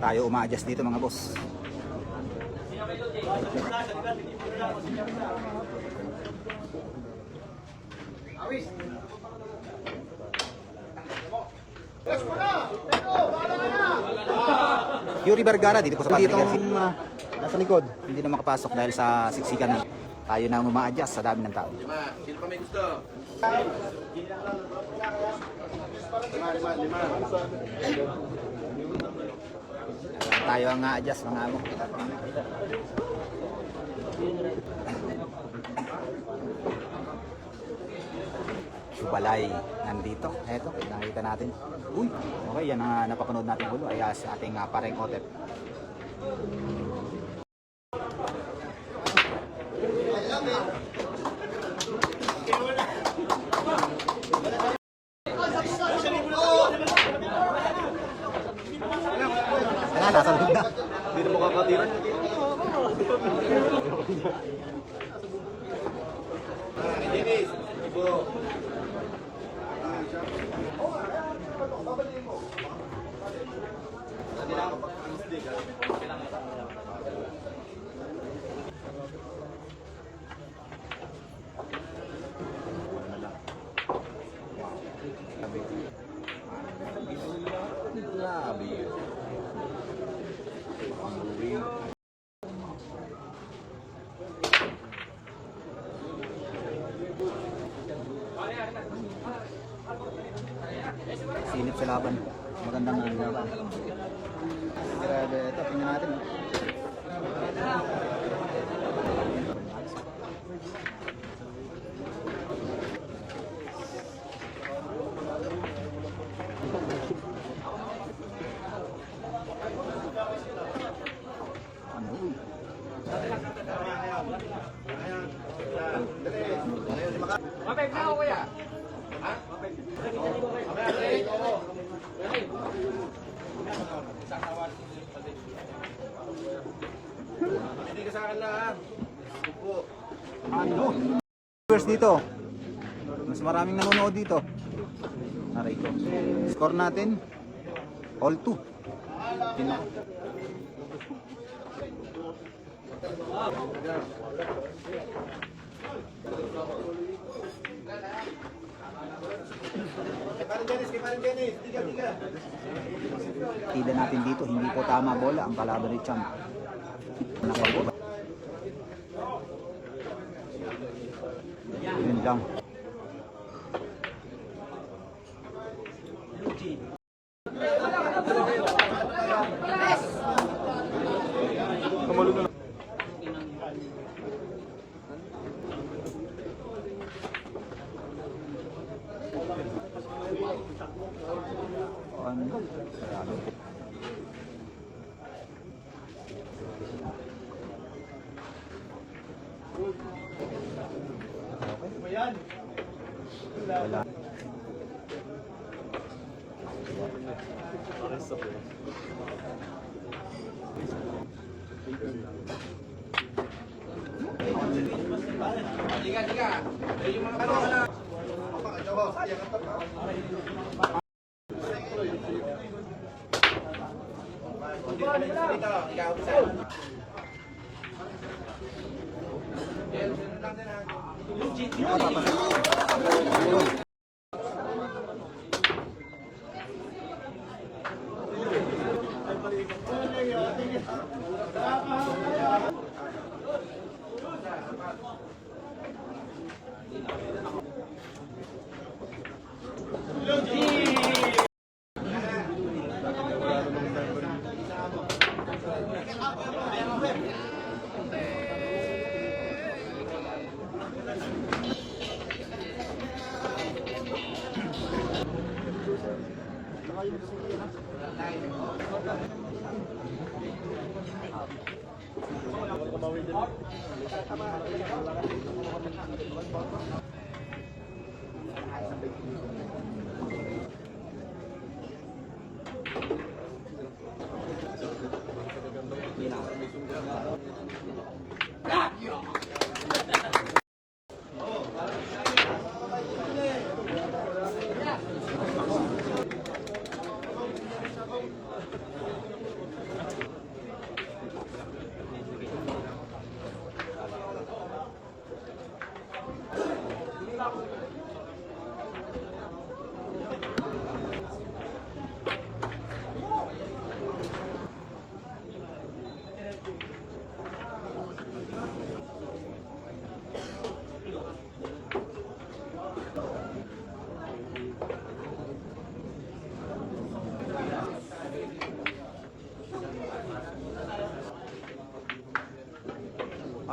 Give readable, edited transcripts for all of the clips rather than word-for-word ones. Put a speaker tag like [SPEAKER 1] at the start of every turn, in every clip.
[SPEAKER 1] tayo uma-adjust dito mga boss. Yuri Vergara dito po sa Patrick nasa likod. Hindi na makapasok dahil sa siksikan na tayo na uma-adjust sa dami ng tao.
[SPEAKER 2] Sino pa may gusto?
[SPEAKER 1] Tayo ang adjust mga amo. Subalay nandito. Eto, nakita natin. Uy, okay, yan ang napapanood natin gulo ay sa ating pareng Otep. Nasa loob na.
[SPEAKER 2] Hindi na makakatira. Dennis, ibo.
[SPEAKER 1] Silip sa laban. Magandang laban. Grabe, ito, tingnan natin.
[SPEAKER 2] Mapeg na ako kuya. Ha? Hindi ka sa akin na ha. Upo.
[SPEAKER 1] Ano? Viewers dito. Mas maraming nanonood dito. Aray ko. Score natin. All 2. Tingnan ko. Tida natin dito, hindi po tama bola ang kalaban ni Champ. Nakabola. Yun lang. Wala.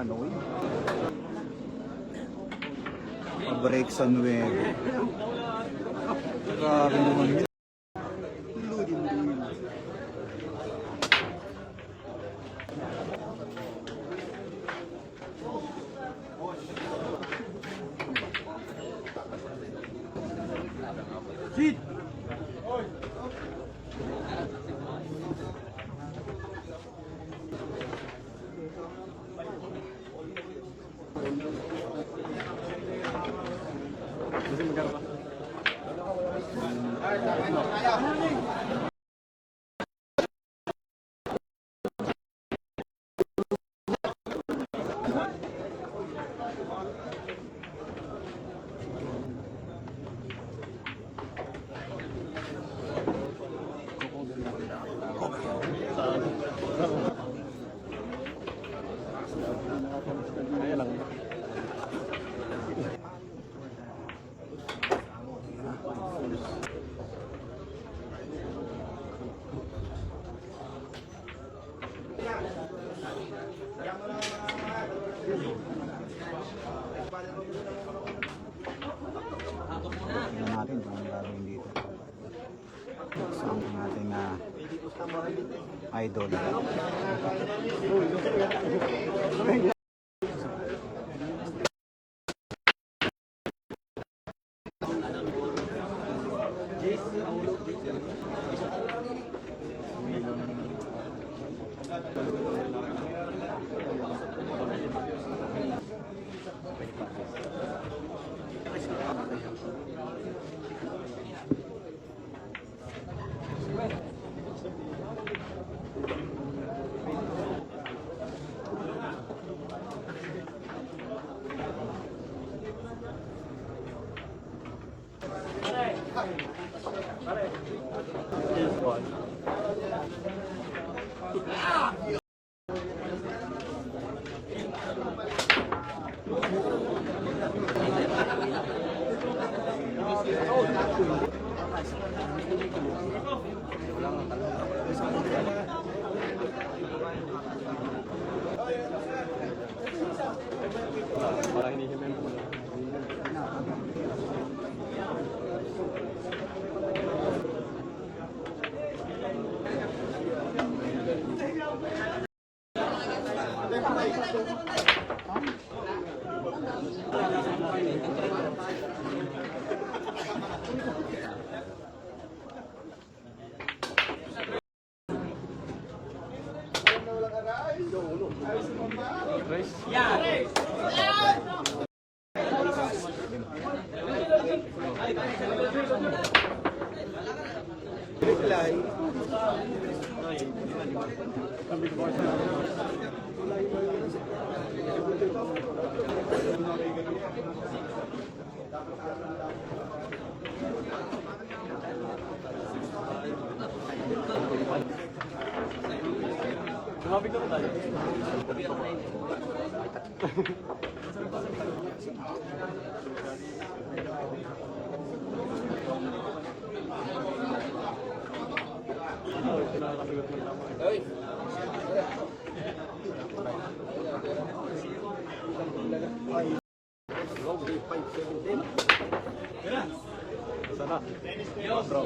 [SPEAKER 1] Panoy. Pa-break sa 9. Grabe naman yun. Shit! Tignan natin kung ano gagawin dito. Saan ang ating idol.
[SPEAKER 3] Sumabig na tayo. Sana. Bro.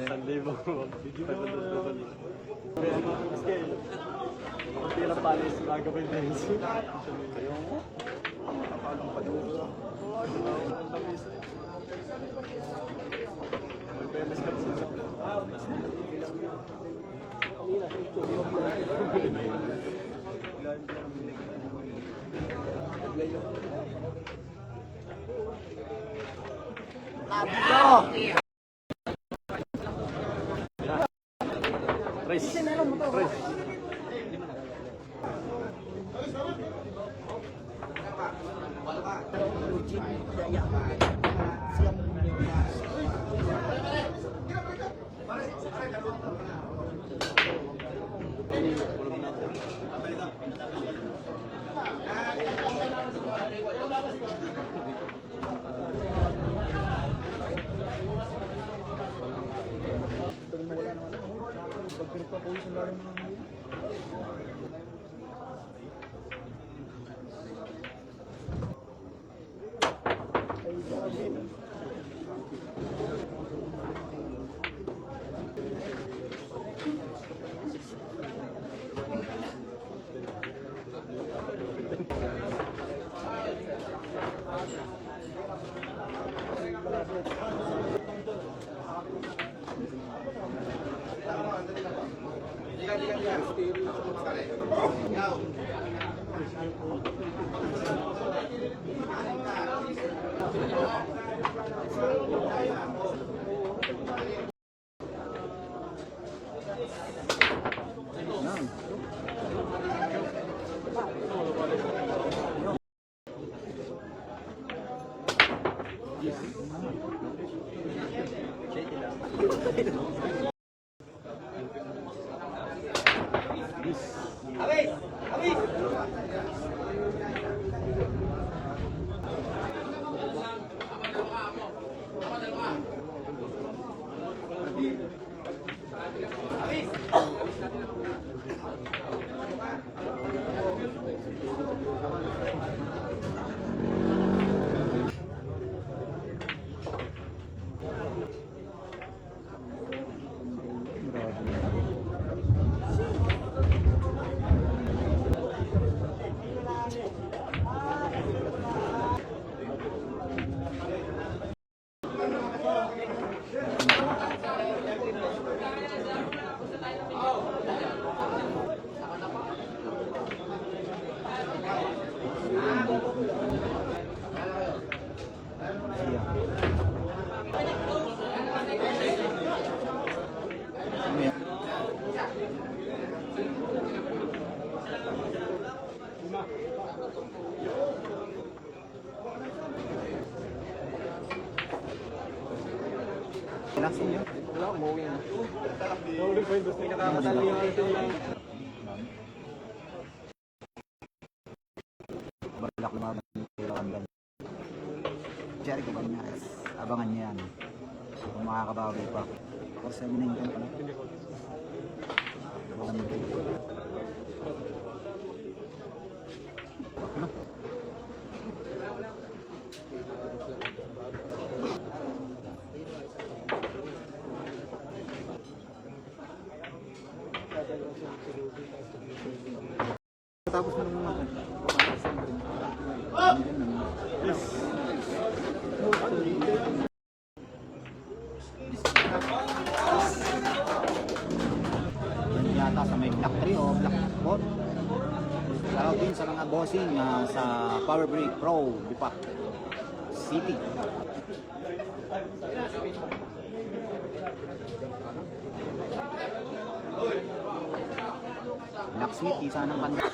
[SPEAKER 3] Sunday mo. Pila palis, nagawin din. Kayo mo? Kapalong pa doon. Ang tamis. Magpemes ka sa Race. Race.
[SPEAKER 1] Pinaksin nyo?
[SPEAKER 3] Wala, umuwi na. Nahuli po yung gusto pinakamatali yung ating lang.
[SPEAKER 1] Balak lumaban kay London. Jerry Cabanyares. Abangan niyo yan. Kung makakabawi pa. O 7-9 ka pala. Tapos na naman yan yata sa may Black 3 o Black 4. Shoutout din sa mga bossing sa Power Break Pro Bipak City. Blacksmith, isa ng banda.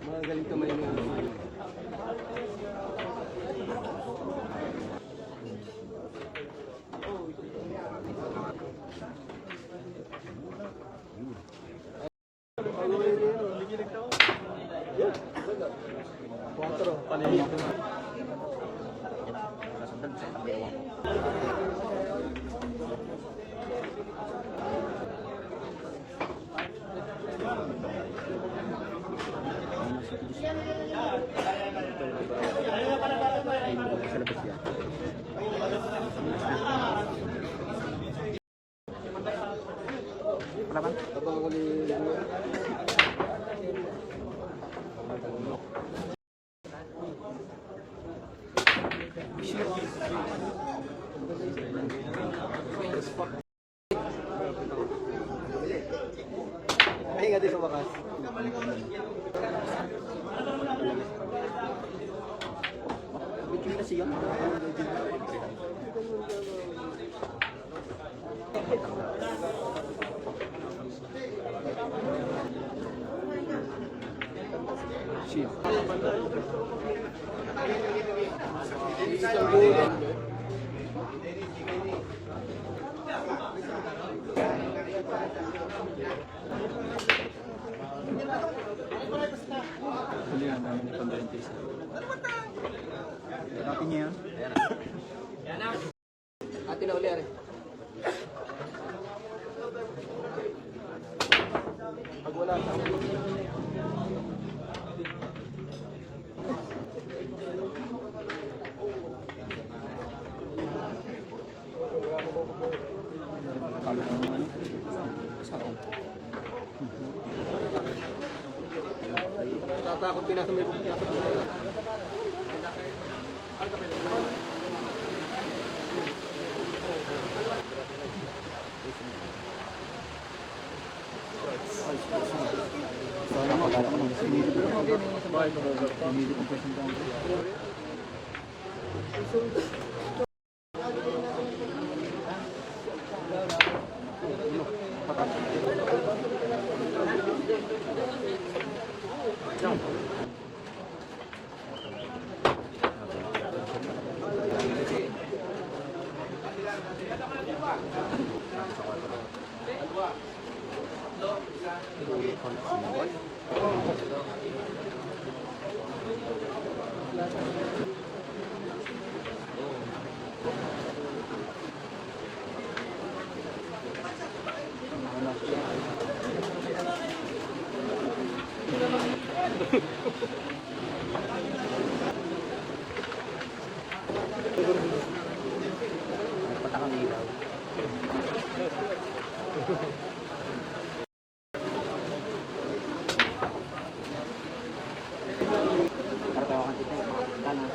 [SPEAKER 3] Magaling kamay mo.
[SPEAKER 1] Palaban.
[SPEAKER 3] Tabang ko ni... Ay nga din sa wakas.
[SPEAKER 1] Bikin na siya. Shift. Hindi yan, dami ni Pandentes. Natin niya yan.
[SPEAKER 2] Atin na uli, Ari.
[SPEAKER 3] Pag wala sa...
[SPEAKER 1] Kalo ko naman. Saan?
[SPEAKER 3] Tatakot pinasa may bukya.
[SPEAKER 1] So, nakakala ko nung sinili ko. Sinili ko person down. Patakang ilaw. Karatawakan kita. Kana.